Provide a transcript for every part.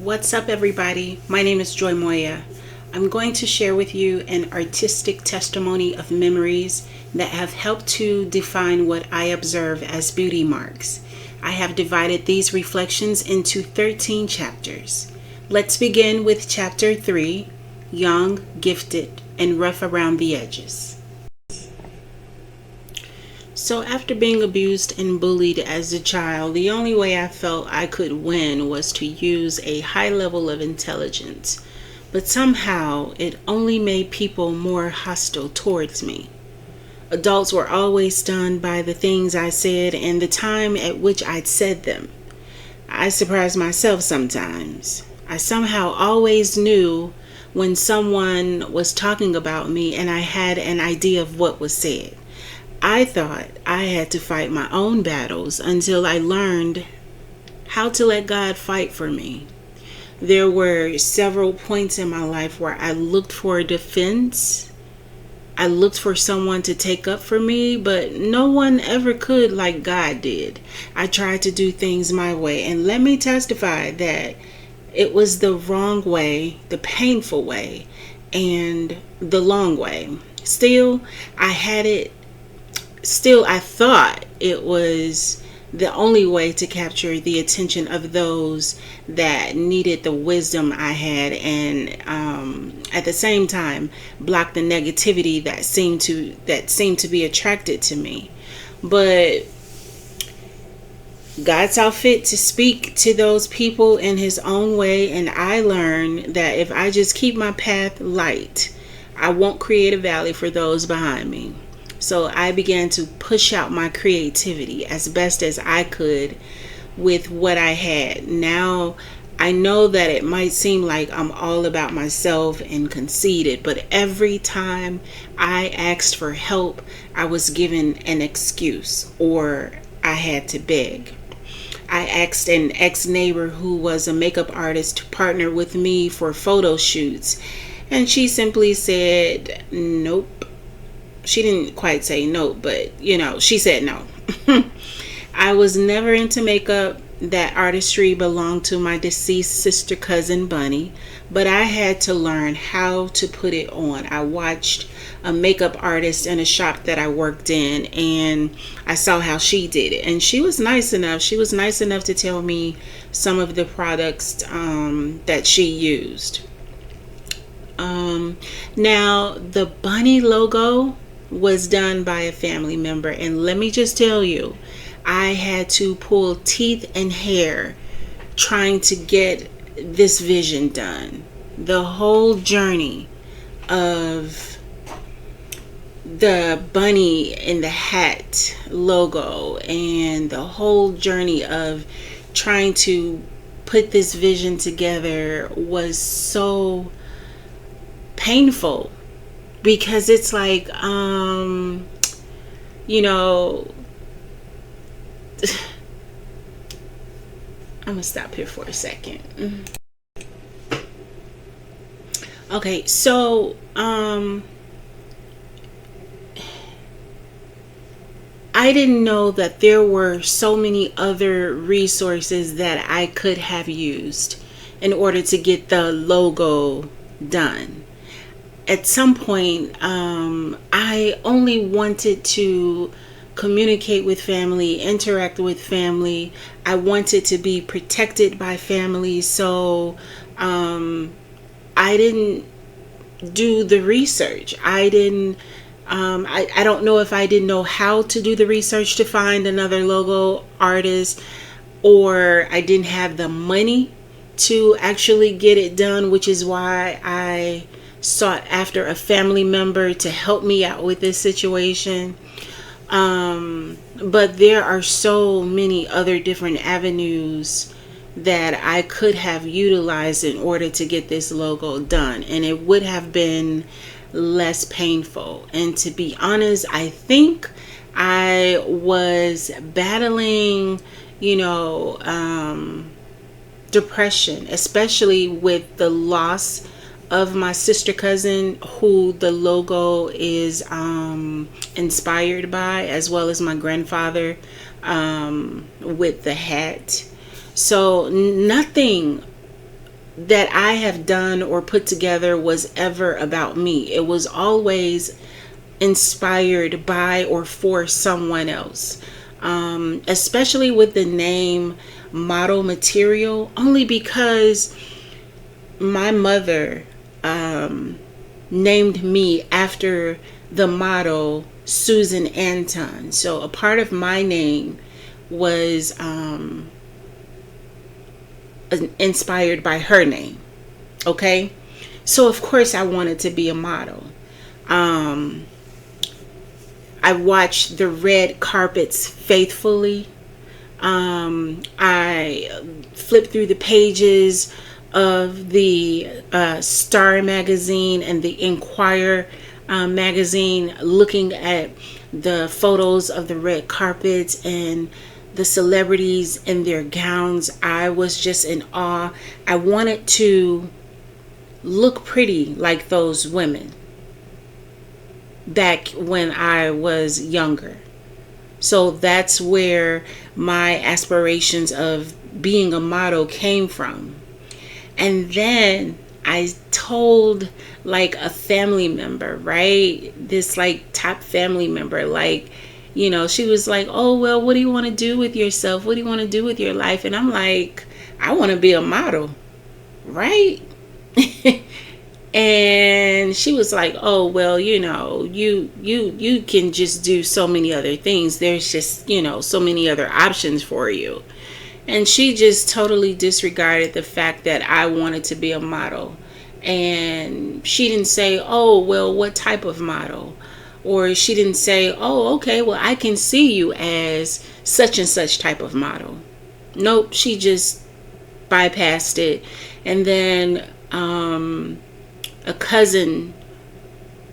What's up, everybody? My name is Joy Moya. I'm going to share with you an artistic testimony of memories that have helped to define what I observe as beauty marks. I have divided these reflections into 13 chapters. Let's begin with chapter 3, Young, Gifted, and Rough Around the Edges. So after being abused and bullied as a child, the only way I felt I could win was to use a high level of intelligence. But somehow it only made people more hostile towards me. Adults were always stunned by the things I said and the time at which I'd said them. I surprised myself sometimes. I somehow always knew when someone was talking about me and I had an idea of what was said. I thought I had to fight my own battles until I learned how to let God fight for me. There were several points in my life where I looked for a defense. I looked for someone to take up for me, but no one ever could like God did. I tried to do things my way, and let me testify that it was the wrong way, the painful way, and the long way. Still, I thought it was the only way to capture the attention of those that needed the wisdom I had, and at the same time block the negativity that seemed to be attracted to me. But God saw fit to speak to those people in his own way, and I learned that if I just keep my path light, I won't create a valley for those behind me. So I began to push out my creativity as best as I could with what I had. Now, I know that it might seem like I'm all about myself and conceited, but every time I asked for help, I was given an excuse or I had to beg. I asked an ex-neighbor who was a makeup artist to partner with me for photo shoots, and she simply said, nope. She didn't quite say no, but she said no. I was never into makeup. That artistry belonged to my deceased sister cousin Bunny, but I had to learn how to put it on. I watched a makeup artist in a shop that I worked in, and I saw how she did it, and she was nice enough to tell me some of the products that she used. Now the Bunny logo was done by a family member, and let me just tell you, I had to pull teeth and hair trying to get this vision done. The whole journey of the bunny in the hat logo and the whole journey of trying to put this vision together was so painful, because it's like, I'm gonna stop here for a second. Okay, so I didn't know that there were so many other resources that I could have used in order to get the logo done. At some point, I only wanted to communicate with family, interact with family. I wanted to be protected by family, so I didn't do the research. I don't know if I didn't know how to do the research to find another logo artist, or I didn't have the money to actually get it done, which is why I sought after a family member to help me out with this situation. But there are so many other different avenues that I could have utilized in order to get this logo done, and it would have been less painful. And to be honest, I think I was battling, depression, especially with the loss of my sister cousin, who the logo is inspired by, as well as my grandfather with the hat. So nothing that I have done or put together was ever about me. It was always inspired by or for someone else. Especially with the name Model Material, only because my mother named me after the model Susan Anton. So a part of my name was inspired by her name. Okay, so of course I wanted to be a model. I watched the red carpets faithfully. I flipped through the pages of the Star magazine and the Inquirer magazine, looking at the photos of the red carpets and the celebrities in their gowns. I was just in awe. I wanted to look pretty like those women back when I was younger. So that's where my aspirations of being a model came from. And then I told like a family member, right? This like top family member, like, you know, she was like, oh, well, what do you want to do with yourself? What do you want to do with your life? And I'm like, I want to be a model, right? And she was like, oh, well, you know, you can just do so many other things. There's just, you know, so many other options for you. And she just totally disregarded the fact that I wanted to be a model. And she didn't say, oh, well, what type of model? Or she didn't say, oh, okay, well, I can see you as such and such type of model. Nope, she just bypassed it. And then a cousin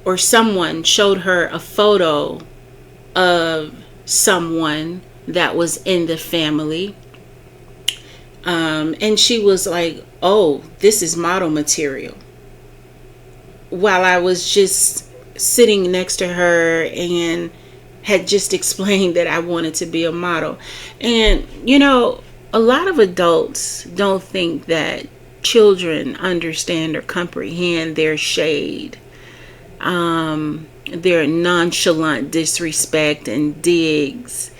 or someone showed her a photo of someone that was in the family. And she was like, oh, this is model material. While I was just sitting next to her and had just explained that I wanted to be a model. And, you know, a lot of adults don't think that children understand or comprehend their shade, their nonchalant disrespect and digs.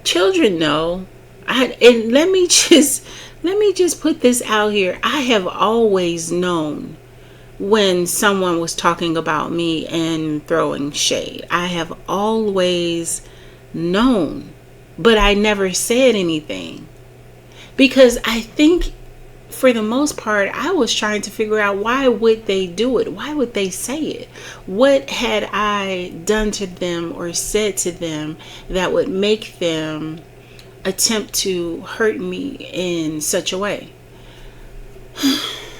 Children know. And let me just put this out here. I have always known when someone was talking about me and throwing shade. I have always known, but I never said anything, because I think for the most part I was trying to figure out, why would they do it? Why would they say it? What had I done to them or said to them that would make them attempt to hurt me in such a way?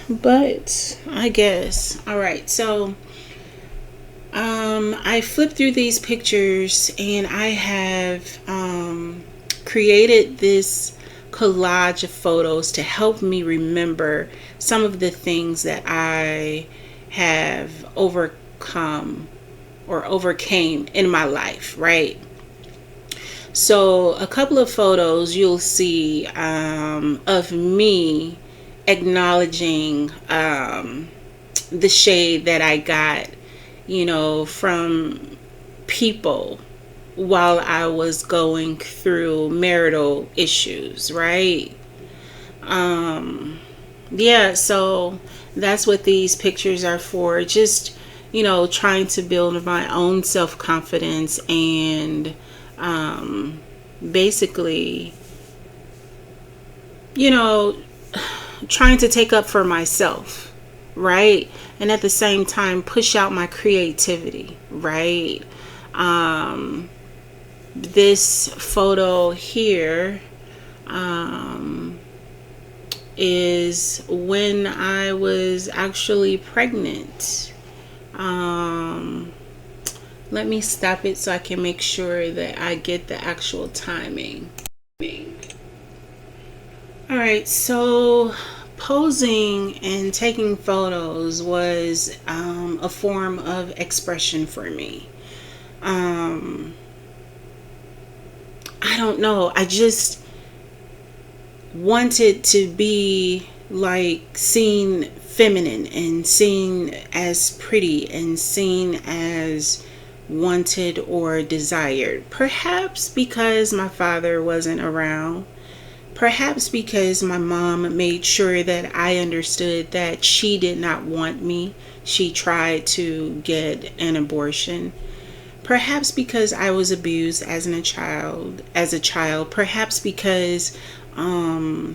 But I guess. All right, so I flipped through these pictures and I have created this collage of photos to help me remember some of the things that I have overcome or overcame in my life, right? So a couple of photos you'll see of me acknowledging the shade that I got, you know, from people while I was going through marital issues, right? Yeah, so that's what these pictures are for. Just, you know, trying to build my own self-confidence and basically, you know, trying to take up for myself, right? And at the same time push out my creativity, right? This photo here is when I was actually pregnant. Let me stop it so I can make sure that I get the actual timing. All right, so posing and taking photos was a form of expression for me. I don't know. I just wanted to be like seen feminine and seen as pretty and seen as wanted or desired. Perhaps because my father wasn't around. Perhaps because my mom made sure that I understood that she did not want me. She tried to get an abortion. Perhaps because I was abused as a child. Perhaps because I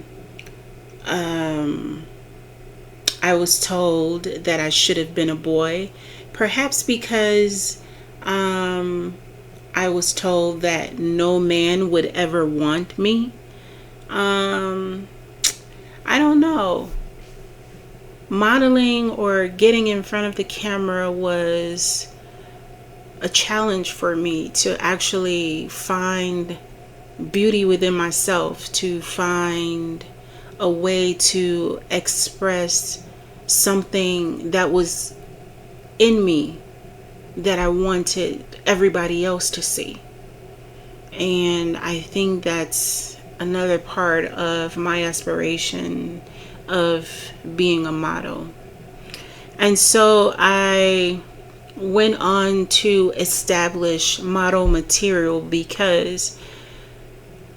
was told that I should have been a boy. Perhaps because I was told that no man would ever want me. I don't know. Modeling or getting in front of the camera was a challenge for me to actually find beauty within myself, to find a way to express something that was in me that I wanted everybody else to see. And I think that's another part of my aspiration of being a model. And so I went on to establish model material because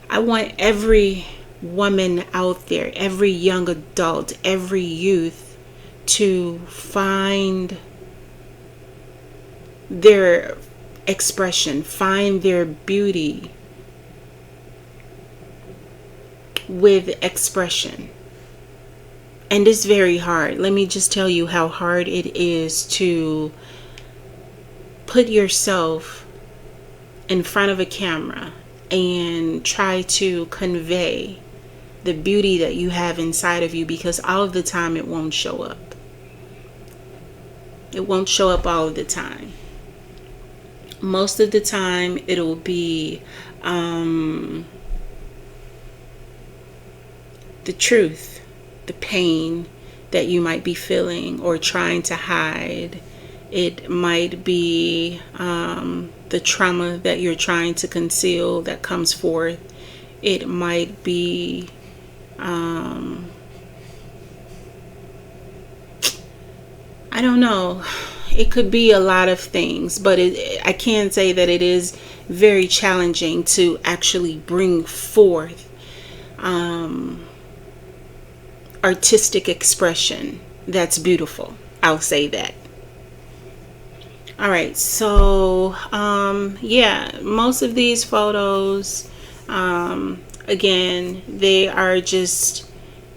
I want every woman out there, every young adult, every youth to find their expression, find their beauty with expression. And it's very hard. Let me just tell you how hard it is to put yourself in front of a camera and try to convey the beauty that you have inside of you, because all of the time it won't show up. It won't show up all of the time. Most of the time it'll be the truth, the pain that you might be feeling or trying to hide. It might be the trauma that you're trying to conceal that comes forth. It might be I don't know. It could be a lot of things, but I can say that it is very challenging to actually bring forth artistic expression that's beautiful. I'll say that. All right, so yeah, most of these photos, again, they are just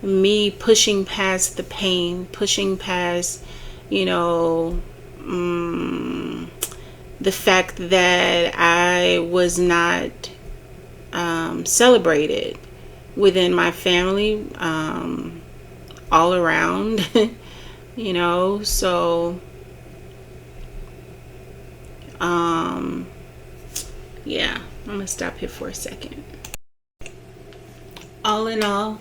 me pushing past the pain, pushing past, the fact that I was not celebrated within my family, all around, so yeah, I'm gonna stop here for a second. All in all,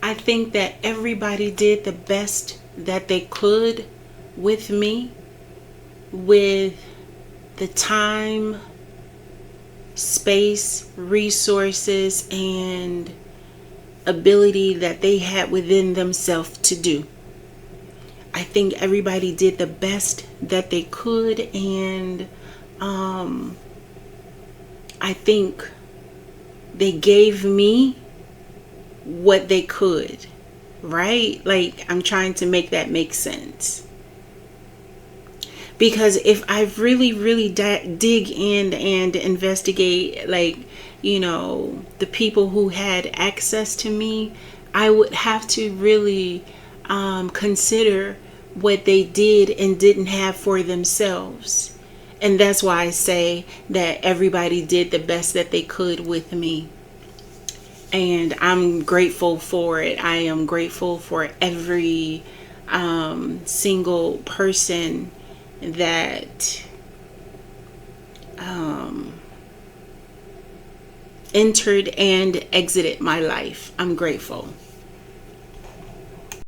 I think that everybody did the best that they could with me, with the time, space, resources, and ability that they had within themselves to do. I think everybody did the best that they could, and I think they gave me what they could, right? Like, I'm trying to make that make sense. Because if I really dig in and investigate, the people who had access to me, I would have to really consider what they did and didn't have for themselves. And that's why I say that everybody did the best that they could with me. And I'm grateful for it. I am grateful for every single person that entered and exited my life. I'm grateful.